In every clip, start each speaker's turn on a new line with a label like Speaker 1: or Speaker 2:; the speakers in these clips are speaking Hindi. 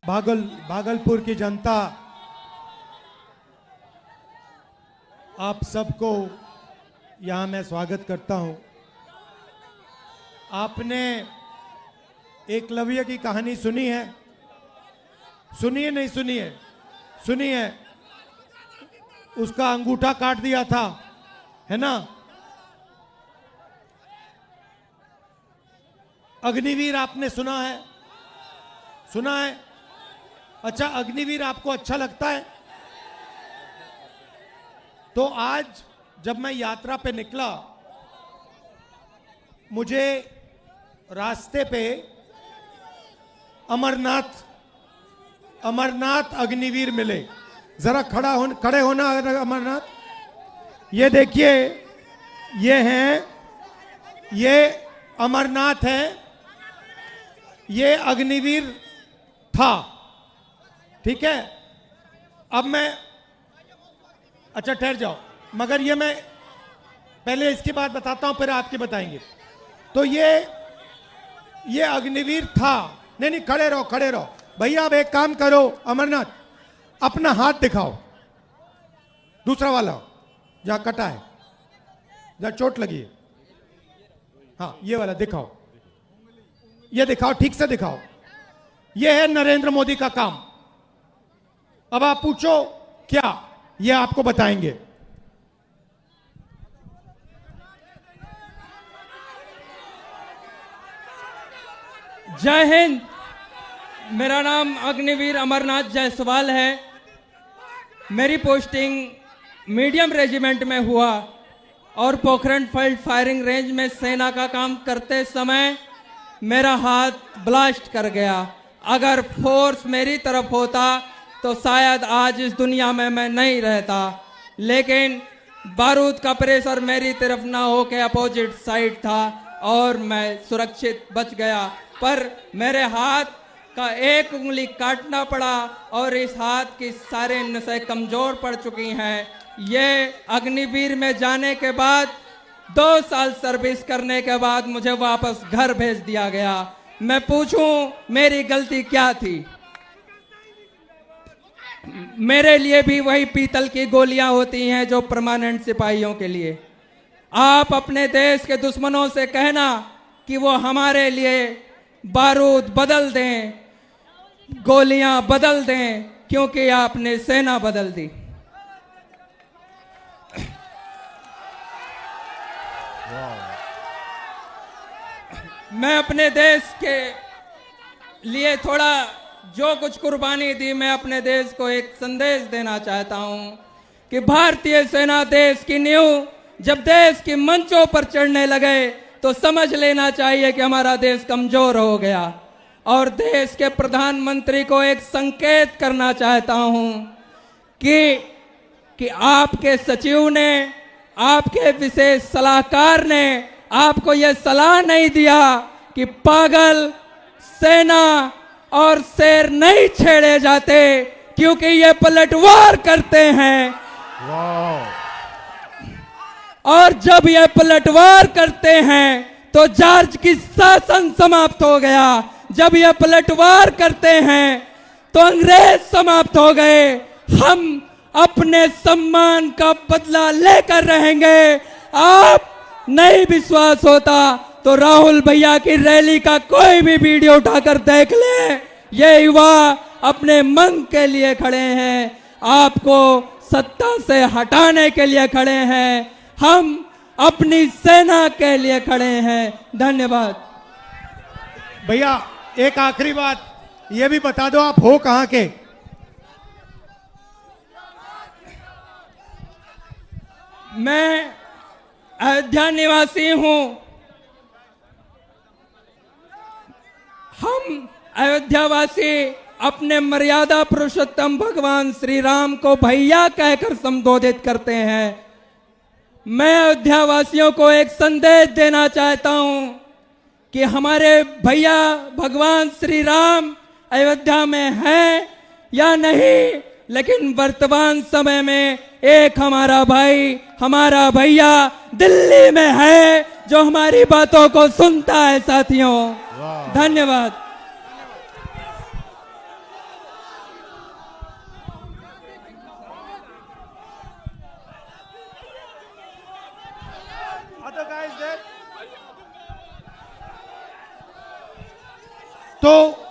Speaker 1: भागलपुर की जनता, आप सबको यहाँ मैं स्वागत करता हूँ। आपने एकलव्य की कहानी सुनी है? सुनी है नहीं सुनी है? सुनी है। उसका अंगूठा काट दिया था, है ना? अग्निवीर आपने सुना है? सुना है? अच्छा, अग्निवीर आपको अच्छा लगता है? तो आज जब मैं यात्रा पे निकला, मुझे रास्ते पे अमरनाथ अग्निवीर मिले। जरा खड़े होना अमरनाथ। ये देखिए, ये अमरनाथ है, ये अग्निवीर था, ठीक है। अब मैं, अच्छा ठहर जाओ, मगर ये मैं पहले इसकी बात बताता हूं, फिर आपकी बताएंगे। तो ये अग्निवीर था। नहीं, खड़े रहो भैया। अब एक काम करो अमरनाथ, अपना हाथ दिखाओ, दूसरा वाला जहां कटा है, जहां चोट लगी है। हाँ, ये वाला दिखाओ, ये दिखाओ, ठीक से दिखाओ। ये है नरेंद्र मोदी का काम। अब आप पूछो क्या, ये आपको बताएंगे।
Speaker 2: जय हिंद। मेरा नाम अग्निवीर अमरनाथ जायसवाल है। मेरी पोस्टिंग मीडियम रेजिमेंट में हुआ और पोखरण फील्ड फायरिंग रेंज में सेना का काम करते समय मेरा हाथ ब्लास्ट कर गया। अगर फोर्स मेरी तरफ होता तो शायद आज इस दुनिया में मैं नहीं रहता, लेकिन बारूद का प्रेशर मेरी तरफ ना हो के अपोजिट साइड था और मैं सुरक्षित बच गया। पर मेरे हाथ का एक उंगली काटना पड़ा और इस हाथ की सारे नसें कमजोर पड़ चुकी हैं। ये अग्निवीर में जाने के बाद 2 साल सर्विस करने के बाद मुझे वापस घर भेज दिया गया। मैं पूछूं मेरी गलती क्या थी? मेरे लिए भी वही पीतल की गोलियां होती हैं जो परमानेंट सिपाहियों के लिए। आप अपने देश के दुश्मनों से कहना कि वो हमारे लिए बारूद बदल दें, गोलियां बदल दें, क्योंकि आपने सेना बदल दी। मैं अपने देश के लिए थोड़ा जो कुछ कुर्बानी दी, मैं अपने देश को एक संदेश देना चाहता हूं कि भारतीय सेना देश की नींव जब देश की मंचों पर चढ़ने लगे तो समझ लेना चाहिए कि हमारा देश कमजोर हो गया। और देश के प्रधानमंत्री को एक संकेत करना चाहता हूं कि आपके सचिव ने, आपके विशेष सलाहकार ने आपको यह सलाह नहीं दिया कि पागल, सेना और शेर नहीं छेड़े जाते, क्योंकि ये पलटवार करते हैं। और जब ये पलटवार करते हैं तो जॉर्ज की शासन समाप्त हो गया। जब ये पलटवार करते हैं तो अंग्रेज समाप्त हो गए। हम अपने सम्मान का बदला लेकर रहेंगे। आप नहीं विश्वास होता तो राहुल भैया की रैली का कोई भी वीडियो उठाकर देख ले। ये युवा अपने मन के लिए खड़े हैं, आपको सत्ता से हटाने के लिए खड़े हैं। हम अपनी सेना के लिए खड़े हैं। धन्यवाद
Speaker 1: भैया। एक आखिरी बात ये भी बता दो, आप हो कहां के?
Speaker 2: मैं अयोध्या निवासी हूं। हम अयोध्यावासी अपने मर्यादा पुरुषोत्तम भगवान श्री राम को भैया कहकर संबोधित करते हैं। मैं अयोध्यावासियों को एक संदेश देना चाहता हूं कि हमारे भैया भगवान श्री राम अयोध्या में हैं या नहीं, लेकिन वर्तमान समय में एक हमारा भाई, हमारा भैया दिल्ली में है जो हमारी बातों को सुनता है। साथियों, धन्यवाद।
Speaker 1: तो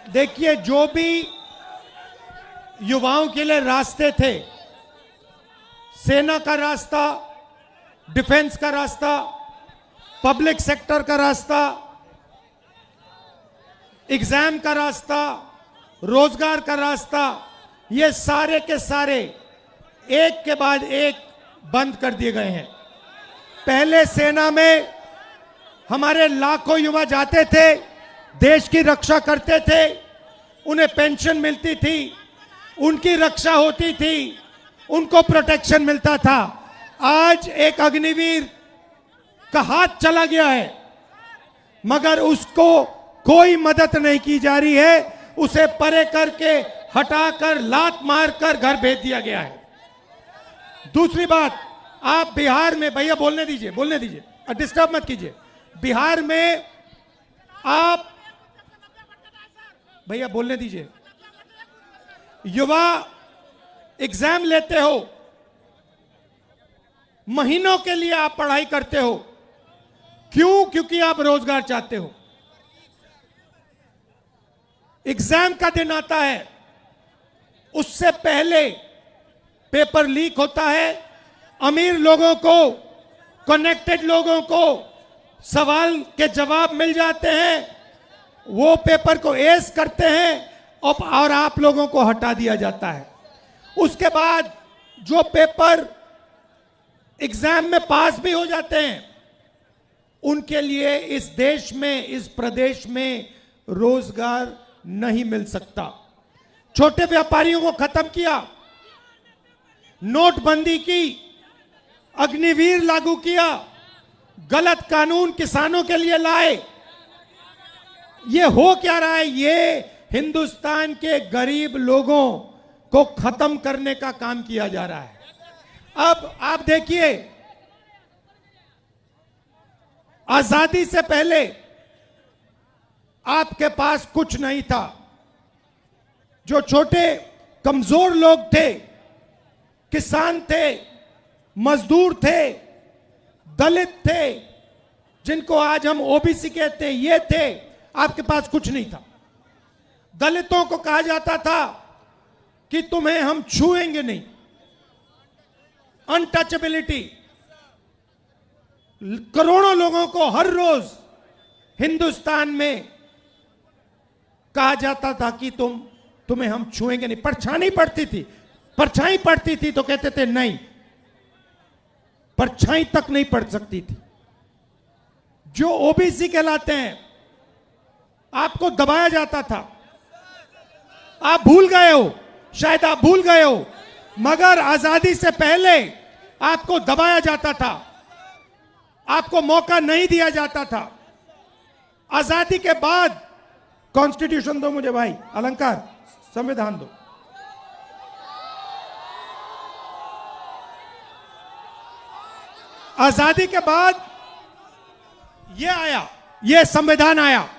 Speaker 1: देखिए, जो भी युवाओं के लिए रास्ते थे, सेना का रास्ता, डिफेंस का रास्ता, पब्लिक सेक्टर का रास्ता, एग्जाम का रास्ता, रोजगार का रास्ता, ये सारे के सारे एक के बाद एक बंद कर दिए गए हैं। पहले सेना में हमारे लाखों युवा जाते थे, देश की रक्षा करते थे, उन्हें पेंशन मिलती थी, उनकी रक्षा होती थी, उनको प्रोटेक्शन मिलता था। आज एक अग्निवीर का हाथ चला गया है, मगर उसको कोई मदद नहीं की जा रही है, उसे परे करके हटाकर लात मारकर घर भेज दिया गया है। दूसरी बात, आप बिहार में, भैया बोलने दीजिए, डिस्टर्ब मत कीजिए। बिहार में आप, भैया बोलने दीजिए, युवा एग्जाम लेते हो, महीनों के लिए आप पढ़ाई करते हो, क्यों? क्योंकि आप रोजगार चाहते हो। एग्जाम का दिन आता है, उससे पहले पेपर लीक होता है, अमीर लोगों को, कनेक्टेड लोगों को सवाल के जवाब मिल जाते हैं, वो पेपर को एस करते हैं और आप लोगों को हटा दिया जाता है। उसके बाद जो पेपर एग्जाम में पास भी हो जाते हैं, उनके लिए इस देश में, इस प्रदेश में रोजगार नहीं मिल सकता। छोटे व्यापारियों को खत्म किया, नोटबंदी की, अग्निवीर लागू किया, गलत कानून किसानों के लिए लाए। ये हो क्या रहा है? ये हिंदुस्तान के गरीब लोगों को खत्म करने का काम किया जा रहा है। अब आप देखिए, आजादी से पहले आपके पास कुछ नहीं था। जो छोटे कमजोर लोग थे, किसान थे, मजदूर थे, दलित थे, जिनको आज हम ओबीसी कहते हैं, ये थे, आपके पास कुछ नहीं था। दलितों को कहा जाता था कि तुम्हें हम छुएंगे नहीं, अनटचेबिलिटी। करोड़ों लोगों को हर रोज हिंदुस्तान में कहा जाता था कि तुम्हें हम छुएंगे नहीं। परछाई पड़ती थी तो कहते थे नहीं, परछाई तक नहीं पड़ सकती थी। जो ओबीसी कहलाते हैं, आपको दबाया जाता था। आप भूल गए हो, शायद आप भूल गए हो, मगर आजादी से पहले आपको दबाया जाता था, आपको मौका नहीं दिया जाता था। आजादी के बाद, कॉन्स्टिट्यूशन दो मुझे भाई, अलंकार, संविधान दो। आजादी के बाद ये आया, ये संविधान आया,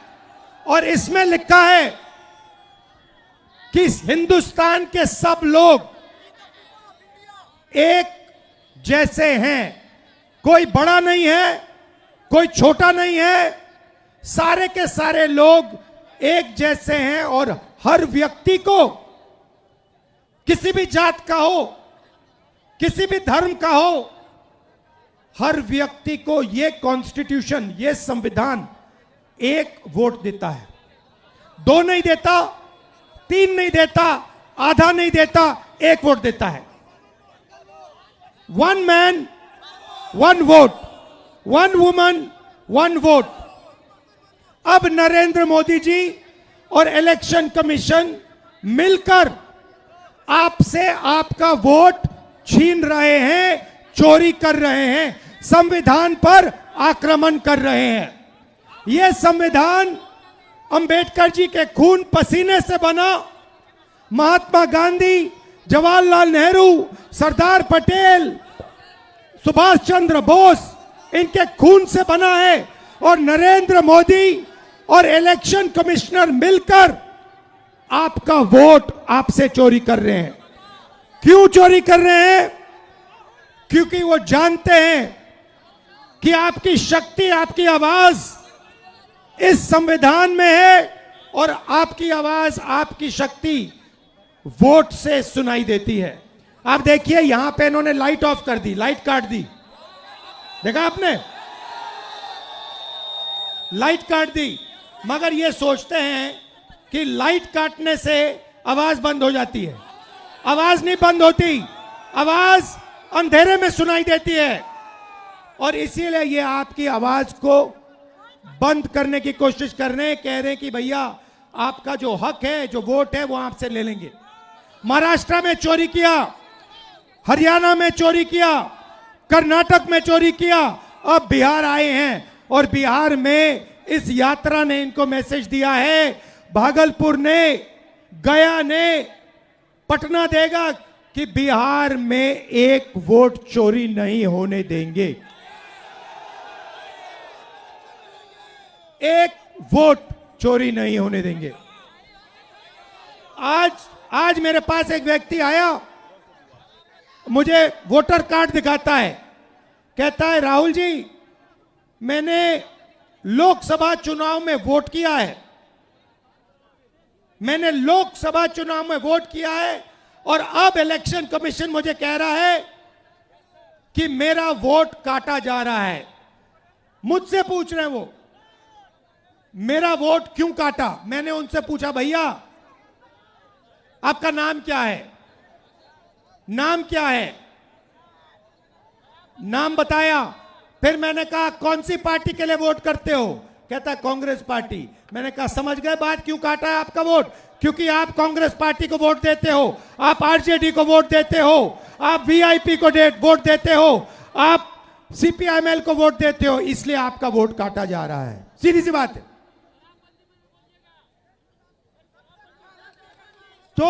Speaker 1: और इसमें लिखा है कि हिंदुस्तान के सब लोग एक जैसे हैं। कोई बड़ा नहीं है, कोई छोटा नहीं है, सारे के सारे लोग एक जैसे हैं। और हर व्यक्ति को, किसी भी जात का हो, किसी भी धर्म का हो, हर व्यक्ति को ये कॉन्स्टिट्यूशन, ये संविधान एक वोट देता है। 2 नहीं देता, 3 नहीं देता, आधा नहीं देता, 1 वोट देता है। 1 मैन 1 वोट, 1 वुमन 1 वोट। अब नरेंद्र मोदी जी और इलेक्शन कमीशन मिलकर आपसे आपका वोट छीन रहे हैं, चोरी कर रहे हैं, संविधान पर आक्रमण कर रहे हैं। यह संविधान अंबेडकर जी के खून पसीने से बना, महात्मा गांधी, जवाहरलाल नेहरू, सरदार पटेल, सुभाष चंद्र बोस, इनके खून से बना है। और नरेंद्र मोदी और इलेक्शन कमिश्नर मिलकर आपका वोट आपसे चोरी कर रहे हैं। क्यों चोरी कर रहे हैं? क्योंकि वो जानते हैं कि आपकी शक्ति, आपकी आवाज इस संविधान में है और आपकी आवाज, आपकी शक्ति वोट से सुनाई देती है। आप देखिए यहां पे इन्होंने लाइट ऑफ कर दी, लाइट काट दी, देखा आपने, लाइट काट दी। मगर ये सोचते हैं कि लाइट काटने से आवाज बंद हो जाती है। आवाज नहीं बंद होती, आवाज अंधेरे में सुनाई देती है। और इसीलिए ये आपकी आवाज को बंद करने की कोशिश कर रहे हैं, कह रहे हैं कि भैया आपका जो हक है, जो वोट है, वो आपसे ले लेंगे। महाराष्ट्र में चोरी किया, हरियाणा में चोरी किया, कर्नाटक में चोरी किया, अब बिहार आए हैं और बिहार में इस यात्रा ने इनको मैसेज दिया है, भागलपुर ने, गया ने, पटना देगा कि बिहार में एक वोट चोरी नहीं होने देंगे, एक वोट चोरी नहीं होने देंगे। आज मेरे पास एक व्यक्ति आया, मुझे वोटर कार्ड दिखाता है, कहता है राहुल जी मैंने लोकसभा चुनाव में वोट किया है, मैंने लोकसभा चुनाव में वोट किया है और अब इलेक्शन कमीशन मुझे कह रहा है कि मेरा वोट काटा जा रहा है। मुझसे पूछ रहे हैं वो मेरा वोट क्यों काटा। मैंने उनसे पूछा भैया आपका नाम क्या है, नाम क्या है, नाम बताया। फिर मैंने कहा कौन सी पार्टी के लिए वोट करते हो, कहता कांग्रेस पार्टी। मैंने कहा समझ गए बात, क्यों काटा है आपका वोट, क्योंकि आप कांग्रेस पार्टी को वोट देते हो, आप आरजेडी को वोट देते हो, आप वीआईपी को वोट देते हो, आप सीपीआईएमएल को वोट देते हो, इसलिए आपका वोट काटा जा रहा है। सीधी सी बात है। तो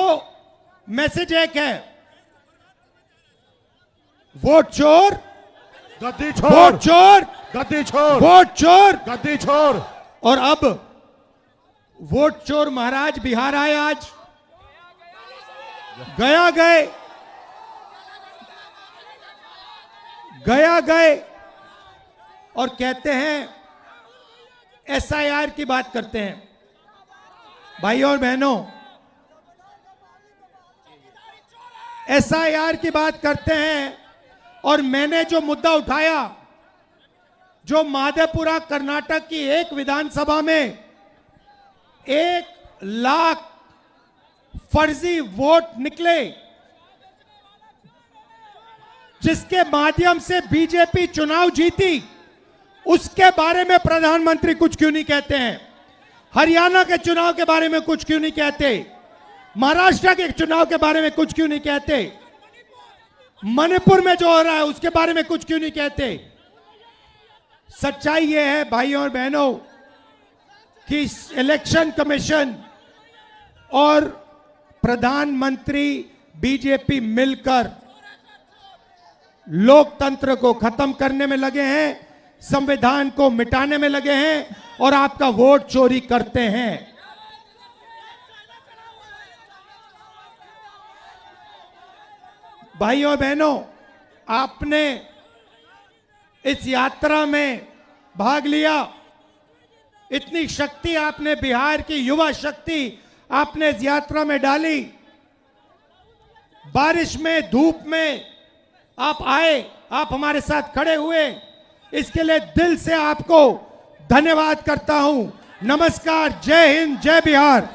Speaker 1: मैसेज एक है, वोट चोर
Speaker 3: गद्दी छोड़,
Speaker 1: वोट चोर
Speaker 3: गद्दी छोड़,
Speaker 1: वोट चोर
Speaker 3: गद्दी छोड़।
Speaker 1: और अब वोट चोर महाराज बिहार आए, आज गया गए, गया गए और कहते हैं एसआईआर की बात करते हैं। भाइयों और बहनों, एसआईआर की बात करते हैं और मैंने जो मुद्दा उठाया, जो माधेपुरा कर्नाटक की एक विधानसभा में 1 लाख फर्जी वोट निकले, जिसके माध्यम से बीजेपी चुनाव जीती, उसके बारे में प्रधानमंत्री कुछ क्यों नहीं कहते हैं। हरियाणा के चुनाव के बारे में कुछ क्यों नहीं कहते, महाराष्ट्र के चुनाव के बारे में कुछ क्यों नहीं कहते, मणिपुर में जो हो रहा है उसके बारे में कुछ क्यों नहीं कहते। सच्चाई यह है भाइयों और बहनों कि इलेक्शन कमीशन और प्रधानमंत्री बीजेपी मिलकर लोकतंत्र को खत्म करने में लगे हैं, संविधान को मिटाने में लगे हैं और आपका वोट चोरी करते हैं। भाइयों बहनों, आपने इस यात्रा में भाग लिया, इतनी शक्ति आपने, बिहार की युवा शक्ति आपने इस यात्रा में डाली, बारिश में, धूप में आप आए, आप हमारे साथ खड़े हुए, इसके लिए दिल से आपको धन्यवाद करता हूं। नमस्कार, जय हिंद, जय बिहार।